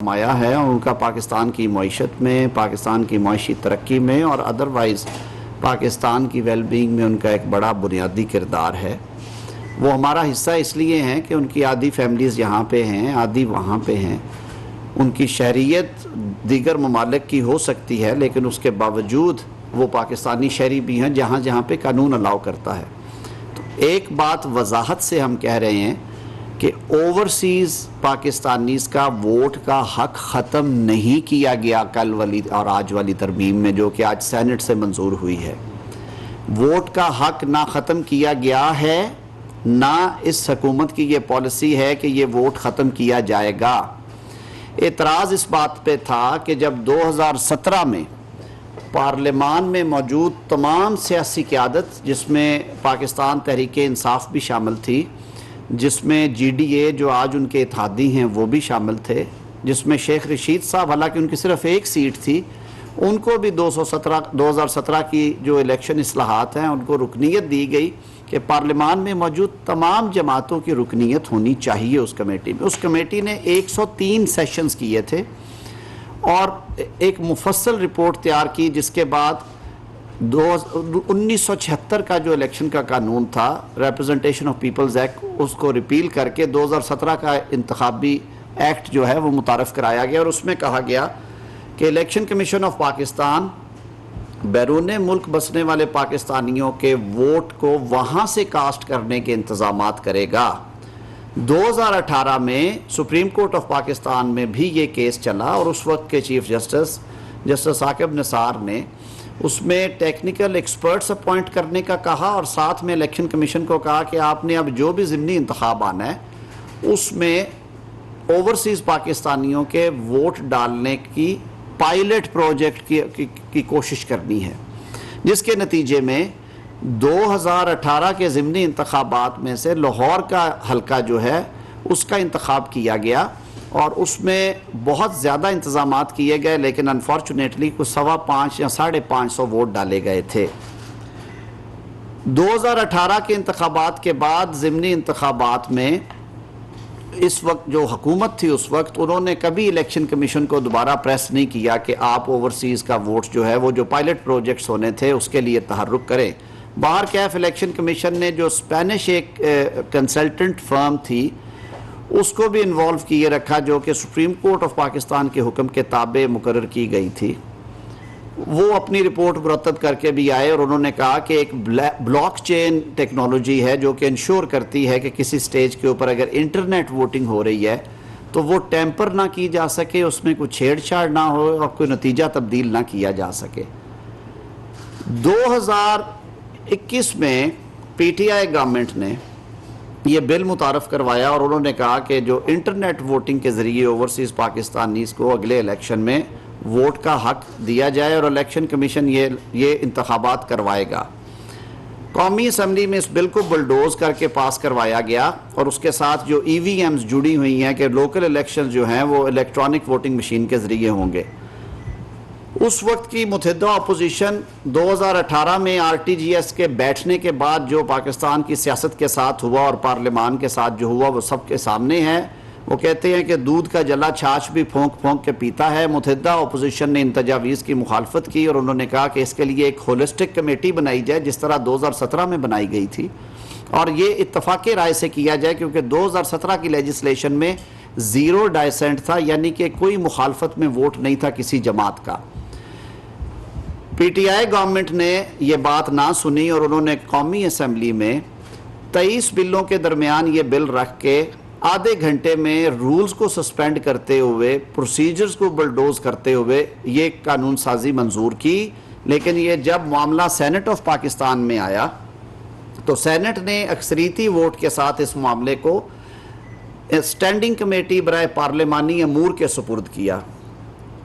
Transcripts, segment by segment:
سرمایہ ہے اور ان کا پاکستان کی معیشت میں، پاکستان کی معاشی ترقی میں اور ادروائز پاکستان کی ویل بینگ میں ان کا ایک بڑا بنیادی کردار ہے۔ وہ ہمارا حصہ اس لیے ہیں کہ ان کی آدھی فیملیز یہاں پہ ہیں، آدھی وہاں پہ ہیں۔ ان کی شہریت دیگر ممالک کی ہو سکتی ہے لیکن اس کے باوجود وہ پاکستانی شہری بھی ہیں جہاں جہاں پہ قانون الاؤ کرتا ہے۔ تو ایک بات وضاحت سے ہم کہہ رہے ہیں کہ اوورسیز پاکستانیز کا ووٹ کا حق ختم نہیں کیا گیا کل والی اور آج والی ترمیم میں جو کہ آج سینٹ سے منظور ہوئی ہے۔ ووٹ کا حق نہ ختم کیا گیا ہے، نہ اس حکومت کی یہ پالیسی ہے کہ یہ ووٹ ختم کیا جائے گا۔ اعتراض اس بات پہ تھا کہ جب 2017 میں پارلیمان میں موجود تمام سیاسی قیادت، جس میں پاکستان تحریک انصاف بھی شامل تھی، جس میں جی ڈی اے جو آج ان کے اتحادی ہیں وہ بھی شامل تھے، جس میں شیخ رشید صاحب حالانکہ ان کی صرف ایک سیٹ تھی، ان کو بھی 2017 کی جو الیکشن اصلاحات ہیں ان کو رکنیت دی گئی کہ پارلیمان میں موجود تمام جماعتوں کی رکنیت ہونی چاہیے اس کمیٹی میں۔ اس کمیٹی نے 103 سیشنز کیے تھے اور ایک مفصل رپورٹ تیار کی، جس کے بعد 1976 کا جو الیکشن کا قانون تھا، ریپرزنٹیشن آف پیپلز ایکٹ، اس کو ریپیل کر کے 2017 کا انتخابی ایکٹ جو ہے وہ متعارف کرایا گیا اور اس میں کہا گیا کہ الیکشن کمیشن آف پاکستان بیرون ملک بسنے والے پاکستانیوں کے ووٹ کو وہاں سے کاسٹ کرنے کے انتظامات کرے گا۔ 2018 میں سپریم کورٹ آف پاکستان میں بھی یہ کیس چلا اور اس وقت کے چیف جسٹس عاقب نثار نے اس میں ٹیکنیکل ایکسپرٹس اپوائنٹ کرنے کا کہا اور ساتھ میں الیکشن کمیشن کو کہا کہ آپ نے اب جو بھی ضمنی انتخاب آنا ہے اس میں اوورسیز پاکستانیوں کے ووٹ ڈالنے کی پائلٹ پروجیکٹ کی کوشش کرنی ہے، جس کے نتیجے میں 2018 کے ضمنی انتخابات میں سے لاہور کا حلقہ جو ہے اس کا انتخاب کیا گیا اور اس میں بہت زیادہ انتظامات کیے گئے لیکن انفارچونیٹلی کچھ 5.25 یا 550 ووٹ ڈالے گئے تھے۔ 2018 کے انتخابات کے بعد ضمنی انتخابات میں اس وقت جو حکومت تھی اس وقت انہوں نے کبھی الیکشن کمیشن کو دوبارہ پریس نہیں کیا کہ آپ اوورسیز کا ووٹ جو ہے وہ جو پائلٹ پروجیکٹس ہونے تھے اس کے لیے تحرک کریں۔ باہر کیف الیکشن کمیشن نے جو اسپینش ایک کنسلٹنٹ فرم تھی اس کو بھی انوالو کیے رکھا جو کہ سپریم کورٹ آف پاکستان کے حکم کے تابع مقرر کی گئی تھی۔ وہ اپنی رپورٹ مرتب کر کے بھی آئے اور انہوں نے کہا کہ ایک بلاک چین ٹیکنالوجی ہے جو کہ انشور کرتی ہے کہ کسی سٹیج کے اوپر اگر انٹرنیٹ ووٹنگ ہو رہی ہے تو وہ ٹیمپر نہ کی جا سکے، اس میں کوئی چھیڑ چھاڑ نہ ہو اور کوئی نتیجہ تبدیل نہ کیا جا سکے۔ 2021 میں پی ٹی آئی گورنمنٹ نے یہ بل متعارف کروایا اور انہوں نے کہا کہ جو انٹرنیٹ ووٹنگ کے ذریعے اوورسیز پاکستانیز کو اگلے الیکشن میں ووٹ کا حق دیا جائے اور الیکشن کمیشن یہ انتخابات کروائے گا۔ قومی اسمبلی میں اس بل کو بلڈوز کر کے پاس کروایا گیا اور اس کے ساتھ جو ای وی ایمز جڑی ہوئی ہیں کہ لوکل الیکشن جو ہیں وہ الیکٹرانک ووٹنگ مشین کے ذریعے ہوں گے۔ اس وقت کی متحدہ اپوزیشن 2018 میں آر ٹی جی ایس کے بیٹھنے کے بعد جو پاکستان کی سیاست کے ساتھ ہوا اور پارلیمان کے ساتھ جو ہوا وہ سب کے سامنے ہے۔ وہ کہتے ہیں کہ دودھ کا جلا چھاچھ بھی پھونک پھونک کے پیتا ہے۔ متحدہ اپوزیشن نے ان تجاویز کی مخالفت کی اور انہوں نے کہا کہ اس کے لیے ایک ہولسٹک کمیٹی بنائی جائے جس طرح 2017 میں بنائی گئی تھی اور یہ اتفاق رائے سے کیا جائے کیونکہ 2017 کی لیجسلیشن میں 0 ڈائسنٹ تھا، یعنی کہ کوئی مخالفت میں ووٹ نہیں تھا کسی جماعت کا۔ پی ٹی آئی گورنمنٹ نے یہ بات نہ سنی اور انہوں نے قومی اسمبلی میں 23 بلوں کے درمیان یہ بل رکھ کے آدھے گھنٹے میں رولز کو سسپینڈ کرتے ہوئے، پروسیجرز کو بلڈوز کرتے ہوئے یہ قانون سازی منظور کی۔ لیکن یہ جب معاملہ سینٹ آف پاکستان میں آیا تو سینٹ نے اکثریتی ووٹ کے ساتھ اس معاملے کو اسٹینڈنگ کمیٹی برائے پارلیمانی امور کے سپرد کیا۔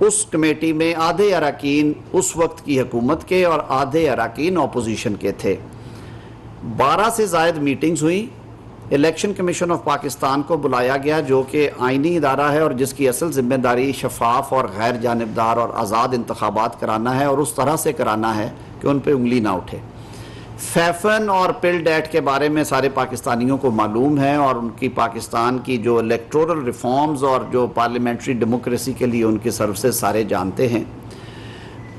اس کمیٹی میں آدھے اراکین اس وقت کی حکومت کے اور آدھے اراکین اپوزیشن کے تھے۔ 12 سے زائد میٹنگز ہوئیں۔ الیکشن کمیشن آف پاکستان کو بلایا گیا جو کہ آئینی ادارہ ہے اور جس کی اصل ذمہ داری شفاف اور غیر جانبدار اور آزاد انتخابات کرانا ہے اور اس طرح سے کرانا ہے کہ ان پہ انگلی نہ اٹھے۔ فیفن اور پل ڈیٹ کے بارے میں سارے پاکستانیوں کو معلوم ہے، اور ان کی پاکستان کی جو الیکٹورل ریفارمز اور جو پارلیمنٹری ڈیموکریسی کے لیے ان کی سروسز سارے جانتے ہیں۔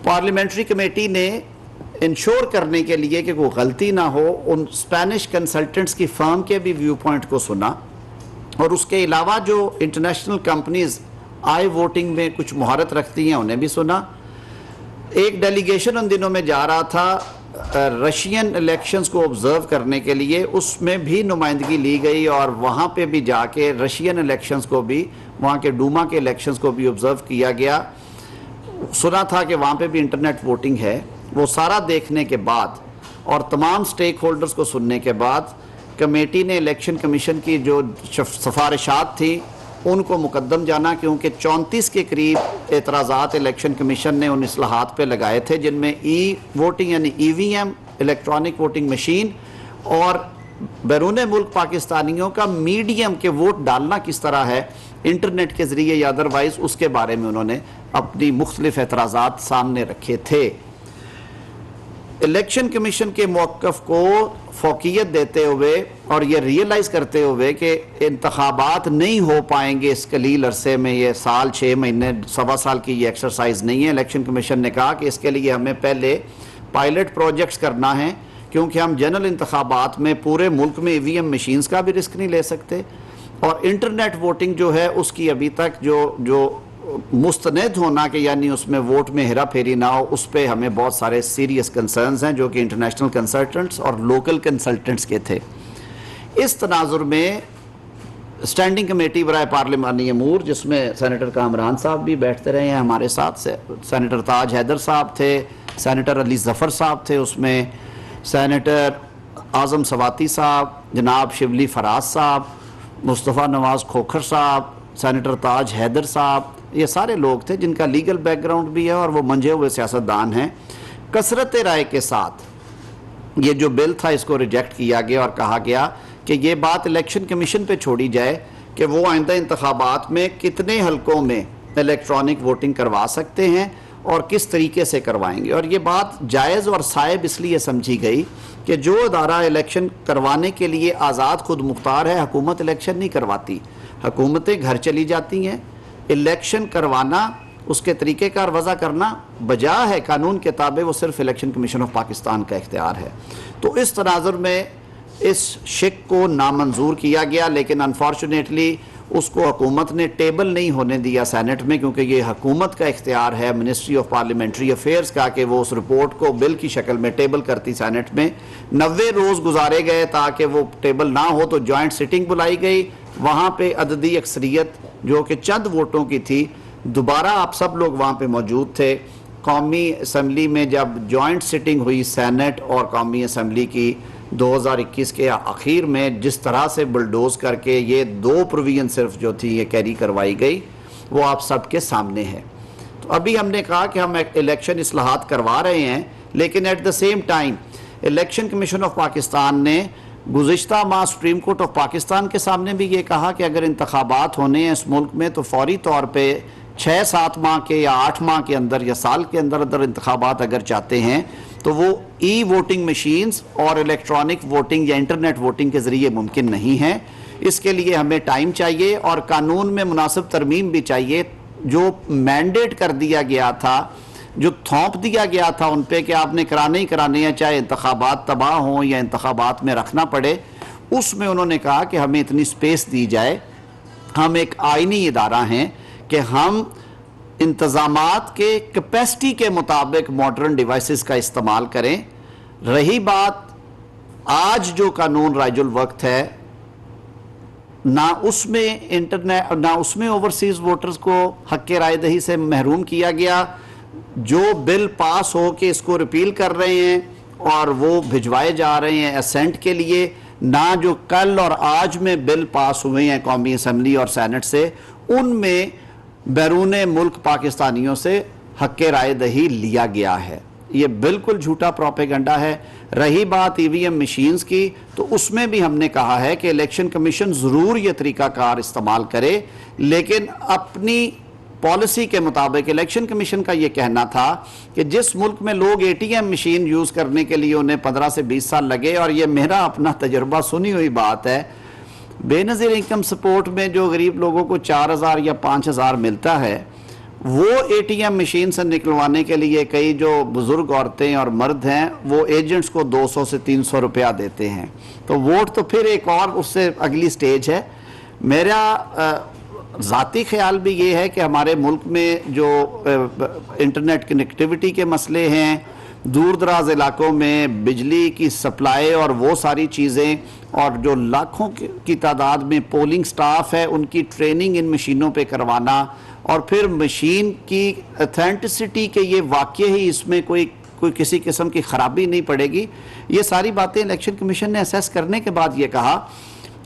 پارلیمنٹری کمیٹی نے انشور کرنے کے لیے کہ کوئی غلطی نہ ہو، ان اسپینش کنسلٹنٹس کی فرم کے بھی ویو پوائنٹ کو سنا، اور اس کے علاوہ جو انٹرنیشنل کمپنیز آئی ووٹنگ میں کچھ مہارت رکھتی ہیں انہیں بھی سنا۔ ایک ڈیلیگیشن ان دنوں میں جا رہا تھا رشین الیکشنز کو آبزرو کرنے کے لیے، اس میں بھی نمائندگی لی گئی، اور وہاں پہ بھی جا کے رشین الیکشنز کو بھی، وہاں کے ڈوما کے الیکشنز کو بھی آبزرو کیا گیا۔ سنا تھا کہ وہاں پہ بھی انٹرنیٹ ووٹنگ ہے۔ وہ سارا دیکھنے کے بعد اور تمام سٹیک ہولڈرز کو سننے کے بعد کمیٹی نے الیکشن کمیشن کی جو سفارشات تھیں ان کو مقدم جانا، کیونکہ 34 کے قریب اعتراضات الیکشن کمیشن نے ان اصلاحات پہ لگائے تھے، جن میں ای ووٹنگ یعنی EVM الیکٹرانک ووٹنگ مشین، اور بیرون ملک پاکستانیوں کا میڈیم کے ووٹ ڈالنا کس طرح ہے انٹرنیٹ کے ذریعے یا ادروائز، اس کے بارے میں انہوں نے اپنی مختلف اعتراضات سامنے رکھے تھے۔ الیکشن کمیشن کے موقف کو فوقیت دیتے ہوئے اور یہ ریئلائز کرتے ہوئے کہ انتخابات نہیں ہو پائیں گے اس قلیل عرصے میں، یہ سال 6 مہینے سوا سال کی یہ ایکسرسائز نہیں ہے، الیکشن کمیشن نے کہا کہ اس کے لیے ہمیں پہلے پائلٹ پروجیکٹس کرنا ہے، کیونکہ ہم جنرل انتخابات میں پورے ملک میں EVM مشینز کا بھی رسک نہیں لے سکتے، اور انٹرنیٹ ووٹنگ جو ہے اس کی ابھی تک جو مستند ہونا کہ یعنی اس میں ووٹ میں ہیرا پھیری نہ ہو، اس پہ ہمیں بہت سارے سیریس کنسرنز ہیں جو کہ انٹرنیشنل کنسلٹنٹس اور لوکل کنسلٹنٹس کے تھے۔ اس تناظر میں اسٹینڈنگ کمیٹی برائے پارلیمانی امور، جس میں سینیٹر کامران صاحب بھی بیٹھتے رہے ہیں ہمارے ساتھ، سینیٹر تاج حیدر صاحب تھے، سینیٹر علی ظفر صاحب تھے، اس میں سینیٹر اعظم سواتی صاحب، جناب شبلی فراز صاحب، مصطفیٰ نواز کھوکھر صاحب، سینیٹر تاج حیدر صاحب، یہ سارے لوگ تھے جن کا لیگل بیک گراؤنڈ بھی ہے اور وہ منجھے ہوئے سیاستدان ہیں۔ کثرت رائے کے ساتھ یہ جو بل تھا اس کو ریجیکٹ کیا گیا اور کہا گیا کہ یہ بات الیکشن کمیشن پہ چھوڑی جائے کہ وہ آئندہ انتخابات میں کتنے حلقوں میں الیکٹرانک ووٹنگ کروا سکتے ہیں اور کس طریقے سے کروائیں گے، اور یہ بات جائز اور صائب اس لیے سمجھی گئی کہ جو ادارہ الیکشن کروانے کے لیے آزاد خود مختار ہے، حکومت الیکشن نہیں کرواتی، حکومتیں گھر چلی جاتی ہیں، الیکشن کروانا، اس کے طریقہ کار وضع کرنا بجا ہے قانون کے تابع وہ صرف الیکشن کمیشن آف پاکستان کا اختیار ہے۔ تو اس تناظر میں اس شک کو نامنظور کیا گیا، لیکن انفارچونیٹلی اس کو حکومت نے ٹیبل نہیں ہونے دیا سینٹ میں، کیونکہ یہ حکومت کا اختیار ہے منسٹری آف پارلیمنٹری افیئرز کا کہ وہ اس رپورٹ کو بل کی شکل میں ٹیبل کرتی سینٹ میں۔ 90 روز گزارے گئے تاکہ وہ ٹیبل نہ ہو، تو جوائنٹ سٹنگ بلائی گئی، وہاں پہ عددی اکثریت جو کہ چند ووٹوں کی تھی، دوبارہ آپ سب لوگ وہاں پہ موجود تھے۔ قومی اسمبلی میں جب جوائنٹ سٹنگ ہوئی سینٹ اور قومی اسمبلی کی 2021 کے آخر میں، جس طرح سے بلڈوز کر کے یہ 2 پروویژن صرف جو تھی یہ کیری کروائی گئی، وہ آپ سب کے سامنے ہے۔ تو ابھی ہم نے کہا کہ ہم الیکشن اصلاحات کروا رہے ہیں، لیکن at the same time election commission of Pakistan نے گزشتہ ماہ سپریم کورٹ آف پاکستان کے سامنے بھی یہ کہا کہ اگر انتخابات ہونے ہیں اس ملک میں تو فوری طور پہ 6-7 ماہ کے یا 8 ماہ کے اندر یا سال کے اندر انتخابات اگر چاہتے ہیں تو وہ ای ووٹنگ مشینز اور الیکٹرانک ووٹنگ یا انٹرنیٹ ووٹنگ کے ذریعے ممکن نہیں ہے۔ اس کے لیے ہمیں ٹائم چاہیے اور قانون میں مناسب ترمیم بھی چاہیے۔ جو مینڈیٹ کر دیا گیا تھا، جو تھوپ دیا گیا تھا ان پہ کہ آپ نے کرانے ہی کرانے ہیں، چاہے انتخابات تباہ ہوں یا انتخابات میں رکھنا پڑے، اس میں انہوں نے کہا کہ ہمیں اتنی سپیس دی جائے، ہم ایک آئینی ادارہ ہیں کہ ہم انتظامات کے کیپیسٹی کے مطابق ماڈرن ڈیوائسز کا استعمال کریں۔ رہی بات آج جو قانون رائج الوقت ہے، نہ اس میں انٹرنیٹ نہ اس میں اوورسیز ووٹرز کو حق رائے دہی سے محروم کیا گیا۔ جو بل پاس ہو کے اس کو ریپیل کر رہے ہیں اور وہ بھجوائے جا رہے ہیں اسینٹ کے لیے، نہ جو کل اور آج میں بل پاس ہوئے ہیں قومی اسمبلی اور سینٹ سے، ان میں بیرون ملک پاکستانیوں سے حق رائے دہی لیا گیا ہے۔ یہ بالکل جھوٹا پروپیگنڈا ہے۔ رہی بات EVM مشینز کی، تو اس میں بھی ہم نے کہا ہے کہ الیکشن کمیشن ضرور یہ طریقہ کار استعمال کرے، لیکن اپنی پالیسی کے مطابق الیکشن کمیشن کا یہ کہنا تھا کہ جس ملک میں لوگ A T M machine use کرنے کے لیے انہیں 15 سے 20 سال لگے، اور یہ میرا اپنا تجربہ سنی ہوئی بات ہے، بے نظیر انکم سپورٹ میں جو غریب لوگوں کو 4,000 یا 5,000 ملتا ہے، وہ اے ٹی ایم مشین سے نکلوانے کے لیے کئی جو بزرگ عورتیں اور مرد ہیں وہ ایجنٹس کو 200 سے 300 روپیہ دیتے ہیں۔ تو ووٹ تو پھر ایک اور اس سے اگلی سٹیج ہے۔ میرا ذاتی خیال بھی یہ ہے کہ ہمارے ملک میں جو انٹرنیٹ کنیکٹیوٹی کے مسئلے ہیں، دور دراز علاقوں میں بجلی کی سپلائی اور وہ ساری چیزیں، اور جو لاکھوں کی تعداد میں پولنگ سٹاف ہے ان کی ٹریننگ ان مشینوں پہ کروانا، اور پھر مشین کی اتھینٹسٹی کے یہ واقع ہی اس میں کوئی کسی قسم کی خرابی نہیں پڑے گی، یہ ساری باتیں الیکشن کمیشن نے اسیس کرنے کے بعد یہ کہا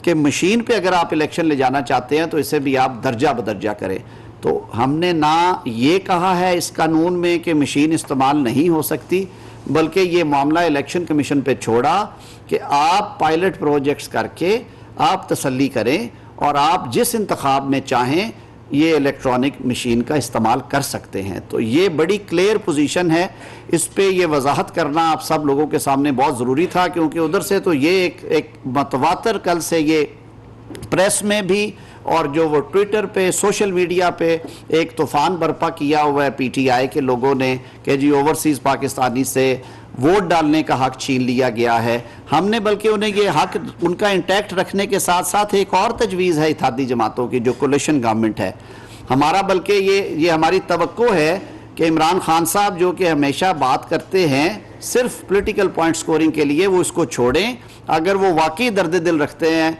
کہ مشین پہ اگر آپ الیکشن لے جانا چاہتے ہیں تو اسے بھی آپ درجہ بدرجہ کریں۔ تو ہم نے نہ یہ کہا ہے اس قانون میں کہ مشین استعمال نہیں ہو سکتی، بلکہ یہ معاملہ الیکشن کمیشن پہ چھوڑا کہ آپ پائلٹ پروجیکٹس کر کے آپ تسلی کریں، اور آپ جس انتخاب میں چاہیں یہ الیکٹرانک مشین کا استعمال کر سکتے ہیں۔ تو یہ بڑی کلیئر پوزیشن ہے، اس پہ یہ وضاحت کرنا آپ سب لوگوں کے سامنے بہت ضروری تھا، کیونکہ ادھر سے تو یہ ایک متواتر کل سے یہ پریس میں بھی اور جو وہ ٹویٹر پہ سوشل میڈیا پہ ایک طوفان برپا کیا ہوا ہے پی ٹی آئی کے لوگوں نے کہ جی اوورسیز پاکستانی سے ووٹ ڈالنے کا حق چھین لیا گیا ہے۔ ہم نے بلکہ انہیں یہ حق ان کا انٹیکٹ رکھنے کے ساتھ ساتھ ایک اور تجویز ہے اتحادی جماعتوں کی جو کولیشن گورنمنٹ ہے ہمارا، بلکہ یہ ہماری توقع ہے کہ عمران خان صاحب جو کہ ہمیشہ بات کرتے ہیں صرف پولیٹیکل پوائنٹ سکورنگ کے لیے، وہ اس کو چھوڑیں۔ اگر وہ واقعی درد دل رکھتے ہیں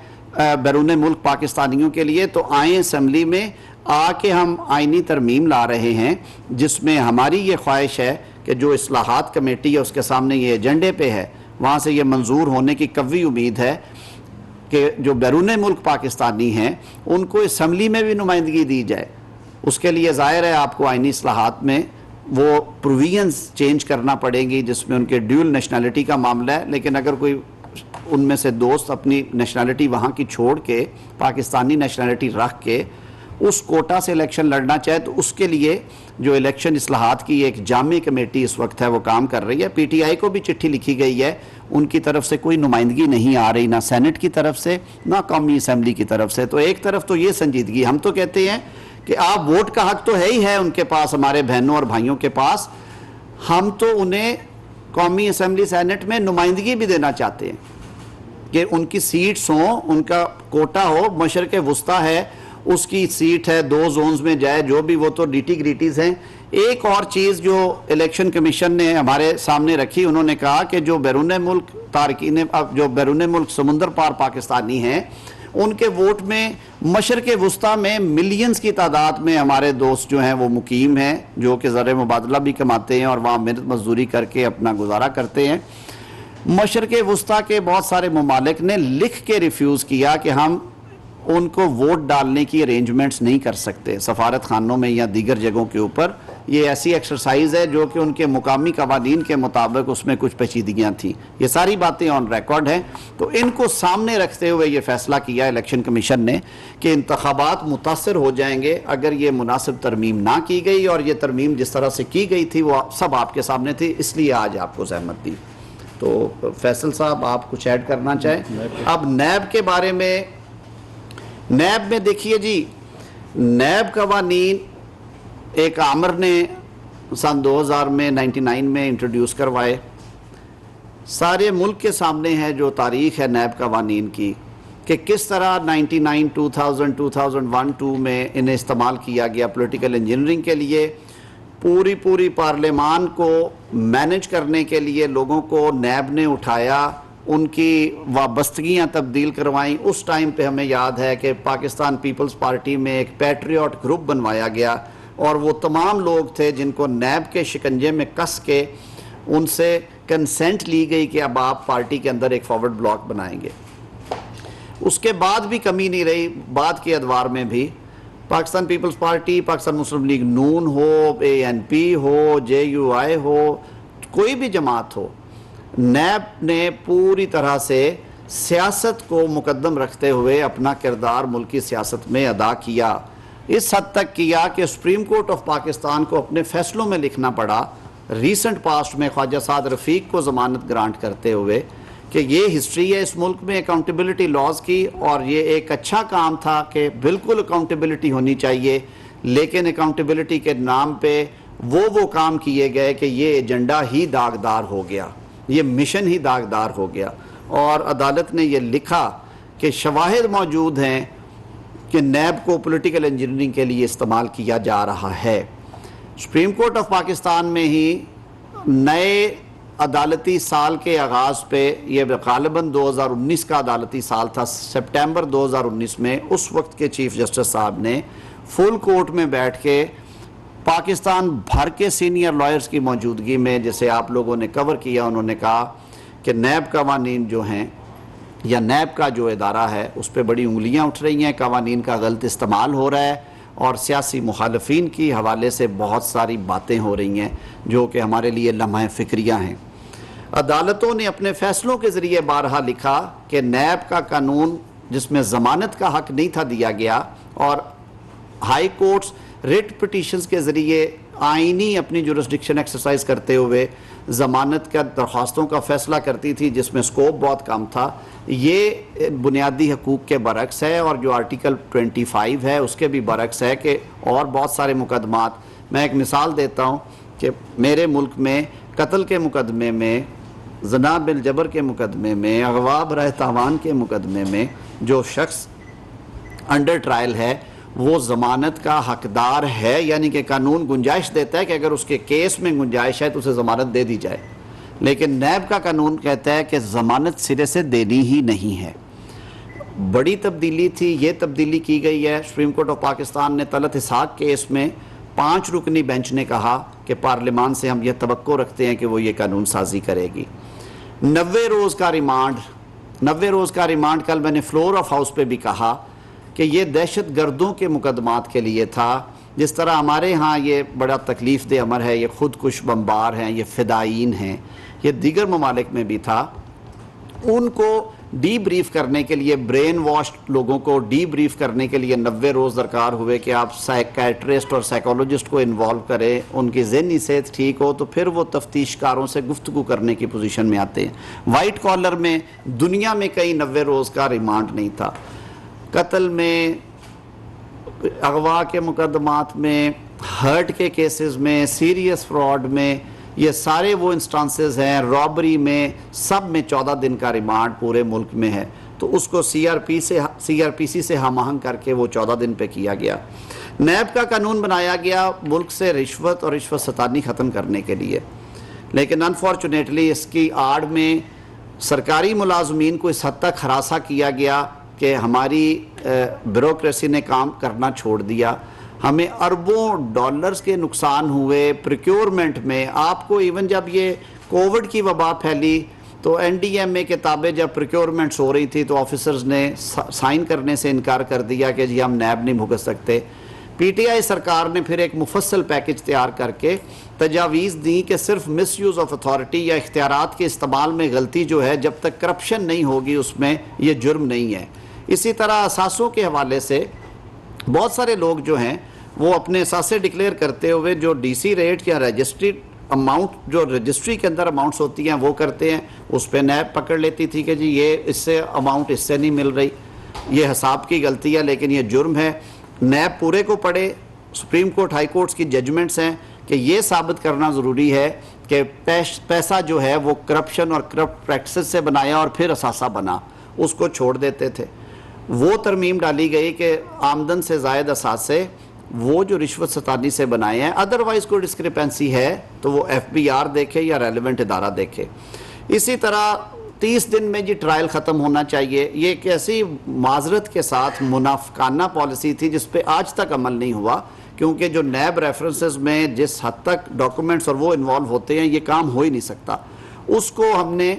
بیرون ملک پاکستانیوں کے لیے تو آئیں اسمبلی میں آ کے ہم آئینی ترمیم لا رہے ہیں، جس میں ہماری یہ خواہش ہے کہ جو اصلاحات کمیٹی ہے اس کے سامنے یہ ایجنڈے پہ ہے، وہاں سے یہ منظور ہونے کی قوی امید ہے کہ جو بیرون ملک پاکستانی ہیں ان کو اسمبلی میں بھی نمائندگی دی جائے۔ اس کے لیے ظاہر ہے آپ کو آئینی اصلاحات میں وہ پروویژنز چینج کرنا پڑیں گی جس میں ان کے ڈیول نیشنلٹی کا معاملہ ہے، لیکن اگر کوئی ان میں سے دوست اپنی نیشنلٹی وہاں کی چھوڑ کے پاکستانی نیشنلٹی رکھ کے اس کوٹا سے الیکشن لڑنا چاہے تو اس کے لیے جو الیکشن اصلاحات کی ایک جامع کمیٹی اس وقت ہے وہ کام کر رہی ہے۔ پی ٹی آئی کو بھی چٹھی لکھی گئی ہے، ان کی طرف سے کوئی نمائندگی نہیں آ رہی، نہ سینٹ کی طرف سے نہ قومی اسمبلی کی طرف سے۔ تو ایک طرف تو یہ سنجیدگی، ہم تو کہتے ہیں کہ آپ ووٹ کا حق تو ہے ہی ہے ان کے پاس، ہمارے بہنوں اور بھائیوں کے پاس، ہم تو انہیں قومی اسمبلی سینٹ میں نمائندگی بھی دینا چاہتے ہیں کہ ان کی سیٹس ہوں، ان کا کوٹا ہو۔ مشرق وسطیٰ ہے، اس کی سیٹ ہے، 2 زونز میں جائے، جو بھی وہ تو ڈیٹی گریٹیز ہیں۔ ایک اور چیز جو الیکشن کمیشن نے ہمارے سامنے رکھی، انہوں نے کہا کہ جو بیرون ملک تارکین، جو بیرون ملک سمندر پار پاکستانی ہیں ان کے ووٹ میں مشرق وسطیٰ میں ملینز کی تعداد میں ہمارے دوست جو ہیں وہ مقیم ہیں، جو کہ زر مبادلہ بھی کماتے ہیں اور وہاں محنت مزدوری کر کے اپنا گزارا کرتے ہیں۔ مشرق وسطیٰ کے بہت سارے ممالک نے لکھ کے ریفیوز کیا کہ ہم ان کو ووٹ ڈالنے کی ارینجمنٹس نہیں کر سکتے سفارت خانوں میں یا دیگر جگہوں کے اوپر۔ یہ ایسی ایکسرسائز ہے جو کہ ان کے مقامی قوانین کے مطابق اس میں کچھ پیچیدگیاں تھیں۔ یہ ساری باتیں آن ریکارڈ ہیں، تو ان کو سامنے رکھتے ہوئے یہ فیصلہ کیا الیکشن کمیشن نے کہ انتخابات متاثر ہو جائیں گے اگر یہ مناسب ترمیم نہ کی گئی، اور یہ ترمیم جس طرح سے کی گئی تھی وہ سب آپ کے سامنے تھی، اس لیے آج آپ کو زحمت دی۔ تو فیصل صاحب آپ کچھ ایڈ کرنا چاہیں؟ اب نیب کے بارے میں، نیب میں دیکھیے جی، نیب قوانین ایک عامر نے سن 2000 میں 99 میں انٹروڈیوس کروائے۔ سارے ملک کے سامنے ہے جو تاریخ ہے نیب قوانین کی کہ کس طرح 99 2000 2001 2 میں انہیں استعمال کیا گیا پولیٹیکل انجینئرنگ کے لیے۔ پوری پارلیمان کو مینج کرنے کے لیے لوگوں کو نیب نے اٹھایا، ان کی وابستگیاں تبدیل کروائیں۔ اس ٹائم پہ ہمیں یاد ہے کہ پاکستان پیپلز پارٹی میں ایک پیٹریوٹ گروپ بنوایا گیا، اور وہ تمام لوگ تھے جن کو نیب کے شکنجے میں کس کے ان سے کنسنٹ لی گئی کہ اب آپ پارٹی کے اندر ایک فارورڈ بلاک بنائیں گے۔ اس کے بعد بھی کمی نہیں رہی، بعد کے ادوار میں بھی پاکستان پیپلز پارٹی، پاکستان مسلم لیگ نون ہو، ANP ہو، JUI ہو، کوئی بھی جماعت ہو، نیب نے پوری طرح سے سیاست کو مقدم رکھتے ہوئے اپنا کردار ملکی سیاست میں ادا کیا۔ اس حد تک کیا کہ سپریم کورٹ آف پاکستان کو اپنے فیصلوں میں لکھنا پڑا ریسنٹ پاسٹ میں خواجہ سعد رفیق کو ضمانت گرانٹ کرتے ہوئے کہ یہ ہسٹری ہے اس ملک میں اکاؤنٹیبلٹی لاز کی، اور یہ ایک اچھا کام تھا کہ بالکل اکاؤنٹیبلٹی ہونی چاہیے، لیکن اکاؤنٹیبلٹی کے نام پہ وہ کام کیے گئے کہ یہ ایجنڈا ہی داغدار ہو گیا، یہ مشن ہی داغدار ہو گیا، اور عدالت نے یہ لکھا کہ شواہد موجود ہیں کہ نیب کو پولیٹیکل انجینئرنگ کے لیے استعمال کیا جا رہا ہے۔ سپریم کورٹ آف پاکستان میں ہی نئے عدالتی سال کے آغاز پہ، یہ غالباً 2019 کا عدالتی سال تھا، سپٹمبر 2019 میں اس وقت کے چیف جسٹس صاحب نے فل کورٹ میں بیٹھ کے پاکستان بھر کے سینئر لائرز کی موجودگی میں، جسے آپ لوگوں نے کور کیا، انہوں نے کہا کہ نیب قوانین جو ہیں یا نیب کا جو ادارہ ہے اس پہ بڑی انگلیاں اٹھ رہی ہیں، قوانین کا غلط استعمال ہو رہا ہے، اور سیاسی مخالفین کی حوالے سے بہت ساری باتیں ہو رہی ہیں جو کہ ہمارے لیے لمحہ فکریہ ہیں۔ عدالتوں نے اپنے فیصلوں کے ذریعے بارہا لکھا کہ نیب کا قانون جس میں ضمانت کا حق نہیں تھا دیا گیا، اور ہائی کورٹس ریٹ پٹیشنز کے ذریعے آئینی اپنی جورسڈکشن ایکسرسائز کرتے ہوئے ضمانت کا درخواستوں کا فیصلہ کرتی تھی، جس میں سکوپ بہت کم تھا۔ یہ بنیادی حقوق کے برعکس ہے، اور جو آرٹیکل 25 ہے اس کے بھی برعکس ہے کہ اور بہت سارے مقدمات، میں ایک مثال دیتا ہوں کہ میرے ملک میں قتل کے مقدمے میں، زنا بالجبر کے مقدمے میں، اغوا برائے تاوان کے مقدمے میں جو شخص انڈر ٹرائل ہے وہ ضمانت کا حقدار ہے، یعنی کہ قانون گنجائش دیتا ہے کہ اگر اس کے کیس میں گنجائش ہے تو اسے ضمانت دے دی جائے، لیکن نیب کا قانون کہتا ہے کہ ضمانت سرے سے دینی ہی نہیں ہے۔ بڑی تبدیلی تھی، یہ تبدیلی کی گئی ہے۔ سپریم کورٹ آف پاکستان نے طلعت اسحاق کیس میں 5 رکنی بینچ نے کہا کہ پارلیمان سے ہم یہ توقع رکھتے ہیں کہ وہ یہ قانون سازی کرے گی۔ 90 روز کا ریمانڈ کل میں نے فلور آف ہاؤس پہ بھی کہا کہ یہ دہشت گردوں کے مقدمات کے لیے تھا، جس طرح ہمارے ہاں یہ بڑا تکلیف دہ امر ہے، یہ خودکش بمبار ہیں، یہ فدائین ہیں، یہ دیگر ممالک میں بھی تھا۔ ان کو ڈی بریف کرنے کے لیے، برین واش لوگوں کو ڈی بریف کرنے کے لیے 90 روز درکار ہوئے کہ آپ سائیکیٹرسٹ اور سائیکولوجسٹ کو انوالو کریں، ان کی ذہنی صحت ٹھیک ہو تو پھر وہ تفتیش کاروں سے گفتگو کرنے کی پوزیشن میں آتے ہیں۔ وائٹ کالر میں دنیا میں کئی 90 روز کا ریمانڈ نہیں تھا۔ قتل میں، اغوا کے مقدمات میں، ہرٹ کے کیسز میں، سیریس فراڈ میں، یہ سارے وہ انسٹانسز ہیں، رابری میں، سب میں 14 دن کا ریمانڈ پورے ملک میں ہے، تو اس کو سی آر پی سی سے ہم آہنگ کر کے وہ 14 دن پہ کیا گیا۔ نیب کا قانون بنایا گیا ملک سے رشوت اور رشوت ستانی ختم کرنے کے لیے، لیکن انفارچونیٹلی اس کی آڑ میں سرکاری ملازمین کو اس حد تک ہراساں کیا گیا کہ ہماری بیوروکریسی نے کام کرنا چھوڑ دیا، ہمیں اربوں ڈالرز کے نقصان ہوئے پریکیورمنٹ میں۔ آپ کو ایون جب یہ کووڈ کی وبا پھیلی تو این ڈی ایم اے کتابیں جب پریکیورمنٹس ہو رہی تھی تو آفیسرز نے سائن کرنے سے انکار کر دیا کہ جی ہم نیب نہیں بھگت سکتے۔ پی ٹی آئی سرکار نے پھر ایک مفصل پیکج تیار کر کے تجاویز دی کہ صرف مس یوز آف اتھارٹی یا اختیارات کے استعمال میں غلطی جو ہے، جب تک کرپشن نہیں ہوگی اس میں یہ جرم نہیں ہے۔ اسی طرح اثاثوں کے حوالے سے بہت سارے لوگ جو ہیں وہ اپنے اثاثے ڈکلیئر کرتے ہوئے جو ڈی سی ریٹ یا رجسٹری اماؤنٹ، جو رجسٹری کے اندر اماؤنٹس ہوتی ہیں وہ کرتے ہیں، اس پہ نیب پکڑ لیتی تھی کہ جی یہ اس سے اماؤنٹ اس سے نہیں مل رہی، یہ حساب کی غلطی ہے لیکن یہ جرم ہے۔ نیب پورے کو پڑھے، سپریم کورٹ ہائی کورٹس کی ججمنٹس ہیں کہ یہ ثابت کرنا ضروری ہے کہ پیسہ جو ہے وہ کرپشن اور کرپٹ پریکٹسز سے بنایا اور پھر اثاثہ بنا، اس کو چھوڑ دیتے تھے۔ وہ ترمیم ڈالی گئی کہ آمدن سے زائد اثاثے وہ جو رشوت ستانی سے بنائے ہیں، ادروائز کوئی ڈسکریپنسی ہے تو وہ ایف بی آر دیکھے یا ریلیونٹ ادارہ دیکھے۔ اسی طرح 30 دن میں جی ٹرائل ختم ہونا چاہیے، یہ ایک ایسی معذرت کے ساتھ منافقانہ پالیسی تھی جس پہ آج تک عمل نہیں ہوا، کیونکہ جو نیب ریفرنسز میں جس حد تک ڈاکومنٹس اور وہ انوالو ہوتے ہیں یہ کام ہو ہی نہیں سکتا۔ اس کو ہم نے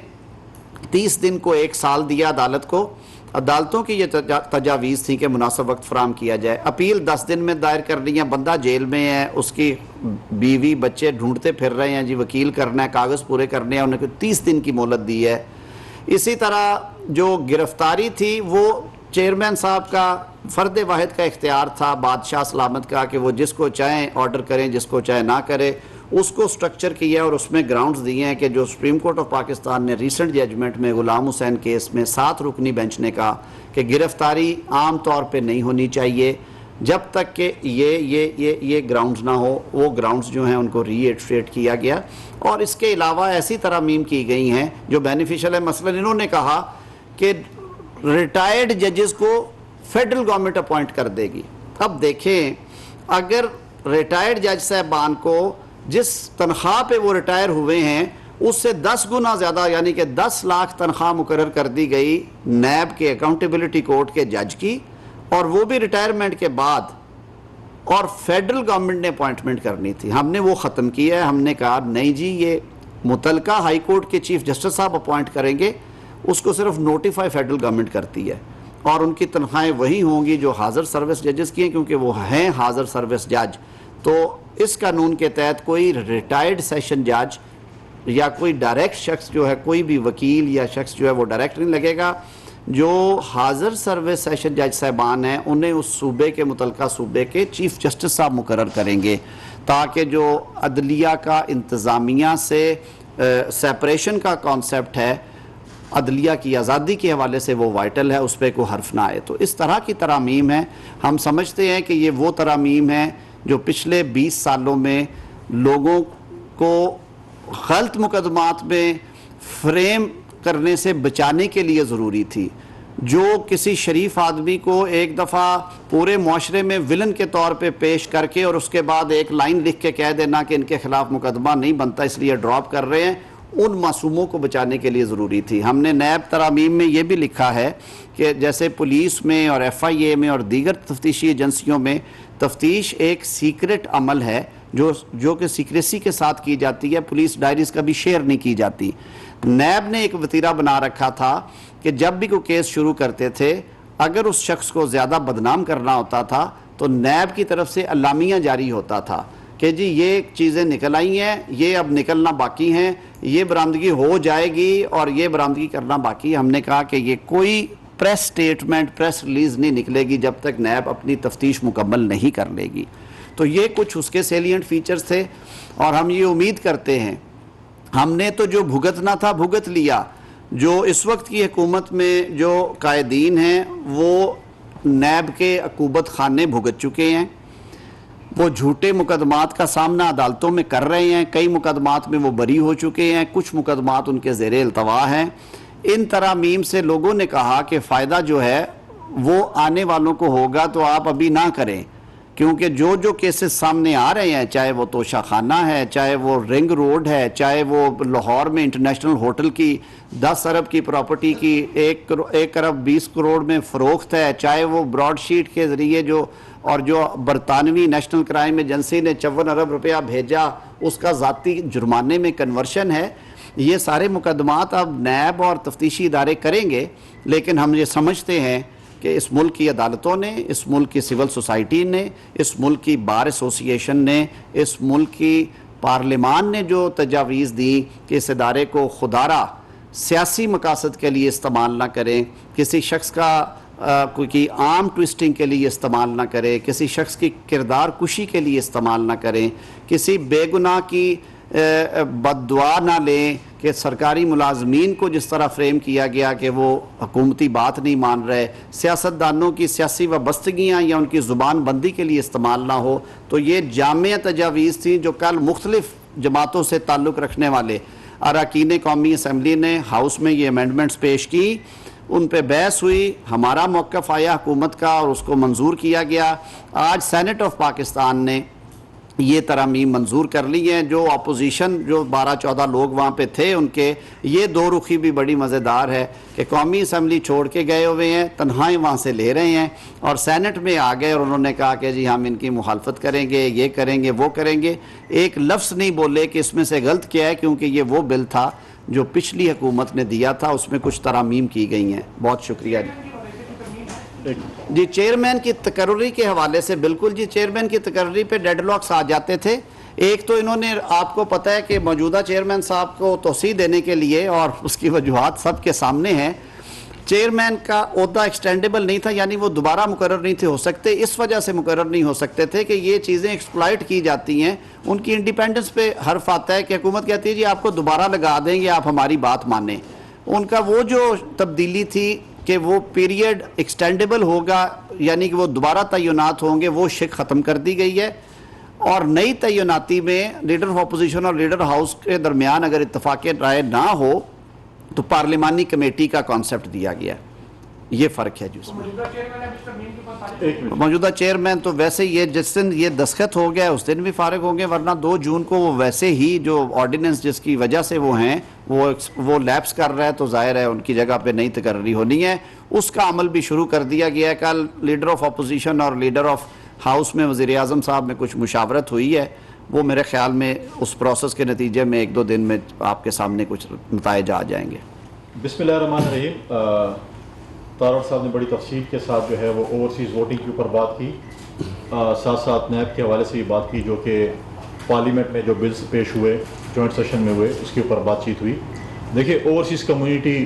30 دن کو 1 سال دیا عدالت کو۔ عدالتوں کی یہ تجاویز تھی کہ مناسب وقت فراہم کیا جائے۔ اپیل 10 دن میں دائر کر لی ہے، بندہ جیل میں ہے، اس کی بیوی بچے ڈھونڈتے پھر رہے ہیں، جی وکیل کرنا ہے، کاغذ پورے کرنے ہیں، انہیں 30 دن کی مہلت دی ہے۔ اسی طرح جو گرفتاری تھی وہ چیئرمین صاحب کا فرد واحد کا اختیار تھا بادشاہ سلامت کا کہ وہ جس کو چاہیں آرڈر کریں، جس کو چاہے نہ کرے، اس کو سٹرکچر کیا اور اس میں گراؤنڈز دیے ہیں کہ جو سپریم کورٹ آف پاکستان نے ریسنٹ ججمنٹ میں غلام حسین کیس میں 7 رکنی بینچ نے کہا کہ گرفتاری عام طور پہ نہیں ہونی چاہیے جب تک کہ یہ گراؤنڈز نہ ہو، وہ گراؤنڈز جو ہیں ان کو ری ایٹریٹ کیا گیا، اور اس کے علاوہ ایسی ترامیم کی گئی ہیں جو بینیفیشل ہے۔ مثلا انہوں نے کہا کہ ریٹائرڈ ججز کو فیڈرل گورنمنٹ اپوائنٹ کر دے گی۔ اب دیکھیں، اگر ریٹائرڈ جج صاحبان کو جس تنخواہ پہ وہ ریٹائر ہوئے ہیں اس سے 10 گنا زیادہ یعنی کہ 10 لاکھ تنخواہ مقرر کر دی گئی نیب کے اکاؤنٹیبلٹی کورٹ کے جج کی، اور وہ بھی ریٹائرمنٹ کے بعد، اور فیڈرل گورنمنٹ نے اپوائنٹمنٹ کرنی تھی، ہم نے وہ ختم کیا ہے۔ ہم نے کہا نہیں جی، یہ متعلقہ ہائی کورٹ کے چیف جسٹس صاحب اپوائنٹ کریں گے، اس کو صرف نوٹیفائی فیڈرل گورنمنٹ کرتی ہے، اور ان کی تنخواہیں وہی ہوں گی جو حاضر سروس ججز کی ہیں، کیونکہ وہ ہیں حاضر سروس جج۔ تو اس قانون کے تحت کوئی ریٹائرڈ سیشن جج یا کوئی ڈائریکٹ شخص جو ہے، کوئی بھی وکیل یا شخص جو ہے وہ ڈائریکٹ نہیں لگے گا۔ جو حاضر سروس سیشن جج صاحبان ہیں انہیں اس صوبے کے متعلقہ صوبے کے چیف جسٹس صاحب مقرر کریں گے، تاکہ جو عدلیہ کا انتظامیہ سے سیپریشن کا کانسیپٹ ہے، عدلیہ کی آزادی کے حوالے سے وہ وائٹل ہے، اس پہ کوئی حرف نہ آئے۔ تو اس طرح کی ترامیم ہے، ہم سمجھتے ہیں کہ یہ وہ ترامیم ہے جو پچھلے 20 سالوں میں لوگوں کو غلط مقدمات میں فریم کرنے سے بچانے کے لیے ضروری تھی۔ جو کسی شریف آدمی کو ایک دفعہ پورے معاشرے میں ولن کے طور پہ پیش کر کے اور اس کے بعد ایک لائن لکھ کے کہہ دینا کہ ان کے خلاف مقدمہ نہیں بنتا اس لیے ڈراپ کر رہے ہیں، ان معصوموں کو بچانے کے لیے ضروری تھی۔ ہم نے نیب ترامیم میں یہ بھی لکھا ہے کہ جیسے پولیس میں اور ایف آئی اے میں اور دیگر تفتیشی ایجنسیوں میں تفتیش ایک سیکرٹ عمل ہے جو کہ سیکریسی کے ساتھ کی جاتی ہے، پولیس ڈائریز کا بھی شیئر نہیں کی جاتی۔ نیب نے ایک وتیرہ بنا رکھا تھا کہ جب بھی کوئی کیس شروع کرتے تھے، اگر اس شخص کو زیادہ بدنام کرنا ہوتا تھا تو نیب کی طرف سے اعلامیہ جاری ہوتا تھا کہ جی یہ چیزیں نکل آئی ہیں، یہ اب نکلنا باقی ہیں، یہ برآمدگی ہو جائے گی اور یہ برآمدگی کرنا باقی ہے۔ ہم نے کہا کہ یہ کوئی پریس سٹیٹمنٹ، پریس ریلیز نہیں نکلے گی جب تک نیب اپنی تفتیش مکمل نہیں کر لے گی۔ تو یہ کچھ اس کے سیلینٹ فیچرز تھے، اور ہم یہ امید کرتے ہیں، ہم نے تو جو بھگتنا تھا بھگت لیا۔ جو اس وقت کی حکومت میں جو قائدین ہیں وہ نیب کے عقوبت خانے بھگت چکے ہیں، وہ جھوٹے مقدمات کا سامنا عدالتوں میں کر رہے ہیں، کئی مقدمات میں وہ بری ہو چکے ہیں، کچھ مقدمات ان کے زیر التوا ہیں۔ ان ترامیم سے لوگوں نے کہا کہ فائدہ جو ہے وہ آنے والوں کو ہوگا، تو آپ ابھی نہ کریں، کیونکہ جو کیسز سامنے آ رہے ہیں، چاہے وہ توشہ خانہ ہے، چاہے وہ رنگ روڈ ہے، چاہے وہ لاہور میں انٹرنیشنل ہوٹل کی 10 ارب کی پراپرٹی کی 1 ارب 20 کروڑ میں فروخت ہے، چاہے وہ براڈ شیٹ کے ذریعے جو برطانوی نیشنل کرائم ایجنسی نے 54 ارب روپیہ بھیجا، اس کا ذاتی جرمانے میں کنورشن ہے، یہ سارے مقدمات اب نیب اور تفتیشی ادارے کریں گے۔ لیکن ہم یہ سمجھتے ہیں کہ اس ملک کی عدالتوں نے، اس ملک کی سول سوسائٹی نے، اس ملک کی بار ایسوسی ایشن نے، اس ملک کی پارلیمان نے جو تجاویز دی کہ اس ادارے کو خودارہ سیاسی مقاصد کے لیے استعمال نہ کریں، کسی شخص کا کوئی عام ٹوسٹنگ کے لیے استعمال نہ کرے، کسی شخص کی کردار کشی کے لیے استعمال نہ کریں، کسی بے گناہ کی بد دعا نہ لیں کہ سرکاری ملازمین کو جس طرح فریم کیا گیا کہ وہ حکومتی بات نہیں مان رہے، سیاستدانوں کی سیاسی وابستگیاں یا ان کی زبان بندی کے لیے استعمال نہ ہو۔ تو یہ جامع تجاویز تھیں جو کل مختلف جماعتوں سے تعلق رکھنے والے اراکین قومی اسمبلی نے ہاؤس میں یہ امینڈمنٹس پیش کی، ان پہ بحث ہوئی، ہمارا موقف آیا حکومت کا اور اس کو منظور کیا گیا۔ آج سینٹ آف پاکستان نے یہ ترامیم منظور کر لی ہیں۔ جو اپوزیشن جو 12-14 لوگ وہاں پہ تھے، ان کے یہ دو رخی بھی بڑی مزیدار ہے کہ قومی اسمبلی چھوڑ کے گئے ہوئے ہیں، تنہائی وہاں سے لے رہے ہیں، اور سینٹ میں آ گئے اور انہوں نے کہا کہ جی ہم ان کی مخالفت کریں گے، یہ کریں گے، وہ کریں گے۔ ایک لفظ نہیں بولے کہ اس میں سے غلط کیا ہے، کیونکہ یہ وہ بل تھا جو پچھلی حکومت نے دیا تھا، اس میں کچھ ترامیم کی گئی ہیں۔ بہت شکریہ جی۔ چیئرمین کی تقرری کے حوالے سے بالکل جی، چیئرمین کی تقرری پہ ڈیڈ لاکس آ جاتے تھے۔ ایک تو انہوں نے، آپ کو پتہ ہے کہ موجودہ چیئرمین صاحب کو توسیع دینے کے لیے، اور اس کی وجوہات سب کے سامنے ہیں، چیئرمین کا عہدہ ایکسٹینڈیبل نہیں تھا، یعنی وہ دوبارہ مقرر نہیں تھے ہو سکتے، اس وجہ سے مقرر نہیں ہو سکتے تھے کہ یہ چیزیں ایکسپلائٹ کی جاتی ہیں. ان کی انڈیپینڈنس پہ حرف آتا ہے کہ حکومت کہتی ہے جی آپ کو دوبارہ لگا دیں گے، آپ ہماری بات مانیں. ان کا وہ جو تبدیلی تھی کہ وہ پیریڈ ایکسٹینڈیبل ہوگا، یعنی کہ وہ دوبارہ تعینات ہوں گے، وہ شک ختم کر دی گئی ہے. اور نئی تعیناتی میں لیڈر آف اپوزیشن اور لیڈر ہاؤس کے درمیان اگر اتفاق رائے نہ ہو تو پارلیمانی کمیٹی کا کانسیپٹ دیا گیا. یہ فرق ہے جی اس میں. موجودہ چیئرمین تو ویسے یہ جس دن یہ دستخط ہو گیا اس دن بھی فارغ ہوں گے، ورنہ 2 جون کو وہ ویسے ہی جو آرڈیننس جس کی وجہ سے وہ ہیں وہ لیپس کر رہا ہے، تو ظاہر ہے ان کی جگہ پہ نئی تقرری ہونی ہے. اس کا عمل بھی شروع کر دیا گیا ہے. کل لیڈر آف اپوزیشن اور لیڈر آف ہاؤس میں وزیر اعظم صاحب میں کچھ مشاورت ہوئی ہے، وہ میرے خیال میں اس پروسیس کے نتیجے میں 1-2 دن میں آپ کے سامنے کچھ نتائج آ جائیں گے. بسم اللہ الرحمن الرحیم. تارڑ صاحب نے بڑی تفصیل کے ساتھ جو ہے وہ اوورسیز ووٹنگ کے اوپر بات کی، ساتھ ساتھ نیب کے حوالے سے بھی بات کی، جو کہ پارلیمنٹ میں جو بلز پیش ہوئے جوائنٹ سیشن میں ہوئے اس کے اوپر بات چیت ہوئی. دیکھیے اوورسیز کمیونٹی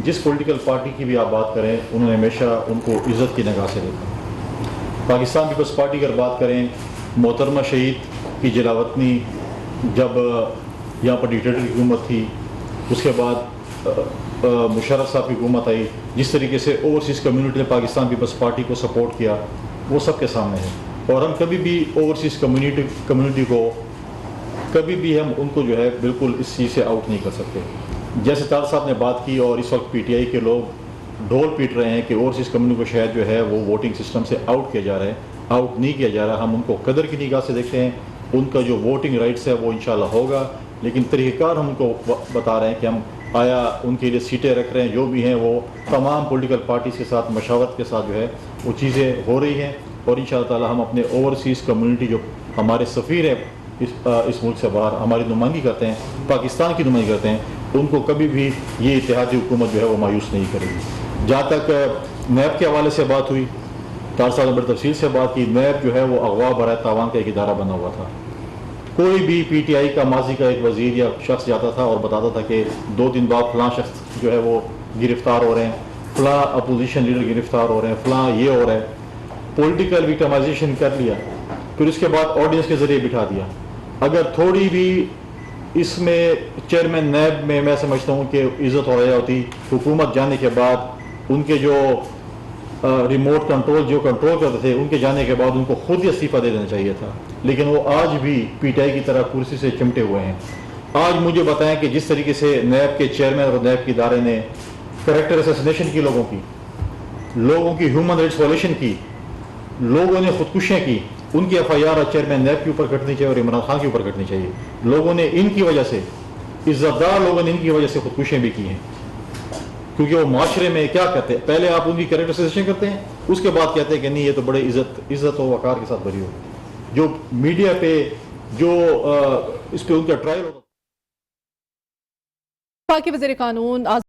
جس پولیٹیکل پارٹی کی بھی آپ بات کریں انہوں نے ہمیشہ ان کو عزت کی نگاہ سے دیکھا. پاکستان پیپلز پارٹی اگر بات کریں، محترمہ شہید کی جلاوطنی جب یہاں پر ڈکٹیٹر کی حکومت تھی، اس کے بعد مشرف صاحب کی حکومت آئی، جس طریقے سے اوورسیز کمیونٹی نے پاکستان پیپلز پارٹی کو سپورٹ کیا وہ سب کے سامنے ہے. اور ہم کبھی بھی اوورسیز کمیونٹی کو کبھی بھی ہم ان کو جو ہے بالکل اس چیز سے آؤٹ نہیں کر سکتے. جیسے طارڑ صاحب نے بات کی اور اس وقت پی ٹی آئی کے لوگ ڈھول پیٹ رہے ہیں کہ اوورسیز کمیونٹی کو شاید جو ہے وہ ووٹنگ سسٹم سے آؤٹ کیا جا رہا ہے، آؤٹ نہیں کیا جا رہا. ہم ان کو قدر کی نگاہ سے دیکھتے ہیں، ان کا جو ووٹنگ رائٹس ہے وہ انشاءاللہ ہوگا، لیکن طریقہ کار ہم ان کو بتا رہے ہیں کہ ہم آیا ان کے لیے سیٹیں رکھ رہے ہیں، جو بھی ہیں وہ تمام پولیٹیکل پارٹیز کے ساتھ مشاورت کے ساتھ جو ہے وہ چیزیں ہو رہی ہیں. اور انشاءاللہ تعالی ہم اپنے اوورسیز کمیونٹی جو ہمارے سفیر ہیں اس ملک سے باہر ہماری نمائندگی کرتے ہیں، پاکستان کی نمائندگی کرتے ہیں، ان کو کبھی بھی یہ اتحادی حکومت جو ہے وہ مایوس نہیں کرے گی. جہاں تک نیب کے حوالے سے بات ہوئی، طارڑ صاحب نے بڑی تفصیل سے بات کی. نیب جو ہے وہ اغوا برائے تاوان کا ایک ادارہ بنا ہوا تھا. کوئی بھی پی ٹی آئی کا ماضی کا ایک وزیر یا شخص جاتا تھا اور بتاتا تھا کہ 2 دن بعد فلاں شخص جو ہے وہ گرفتار ہو رہے ہیں، فلاں اپوزیشن لیڈر گرفتار ہو رہے ہیں، فلاں یہ ہو رہا ہے. پولیٹیکل وکٹمائزیشن کر لیا، پھر اس کے بعد آڈینس کے ذریعے بٹھا دیا. اگر تھوڑی بھی اس میں چیئرمین نیب میں سمجھتا ہوں کہ عزت ہو رہی ہوتی، حکومت جانے کے بعد ان کے جو ریموٹ کنٹرول جو کنٹرول کرتے تھے ان کے جانے کے بعد ان کو خود ہی استعفیٰ دے دینا چاہیے تھا. لیکن وہ آج بھی پی ٹی آئی کی طرح کرسی سے چمٹے ہوئے ہیں. آج مجھے بتائیں کہ جس طریقے سے نیب کے چیئرمین اور نیب کے ادارے نے کریکٹر اسیسینیشن کی، لوگوں کی ہیومن رائٹس وائلیشن کی، لوگوں نے خودکشیاں کی، ان کی F I R chairman NAB کے اوپر کٹنی چاہیے اور عمران خان کے اوپر کٹنی چاہیے. لوگوں نے ان کی وجہ سے، عزت دار لوگوں نے ان کی وجہ سے خودکشیاں بھی کی ہیں، کیونکہ وہ معاشرے میں کیا کرتے ہیں، پہلے آپ ان کی کریکٹر اسیسینیشن کرتے ہیں، اس کے بعد کہتے ہیں کہ نہیں یہ تو بڑے عزت و وقار کے ساتھ بری ہو. جو میڈیا پہ جو اس پہ ان کا ٹرائل ہوتا. پاکی وزیر قانون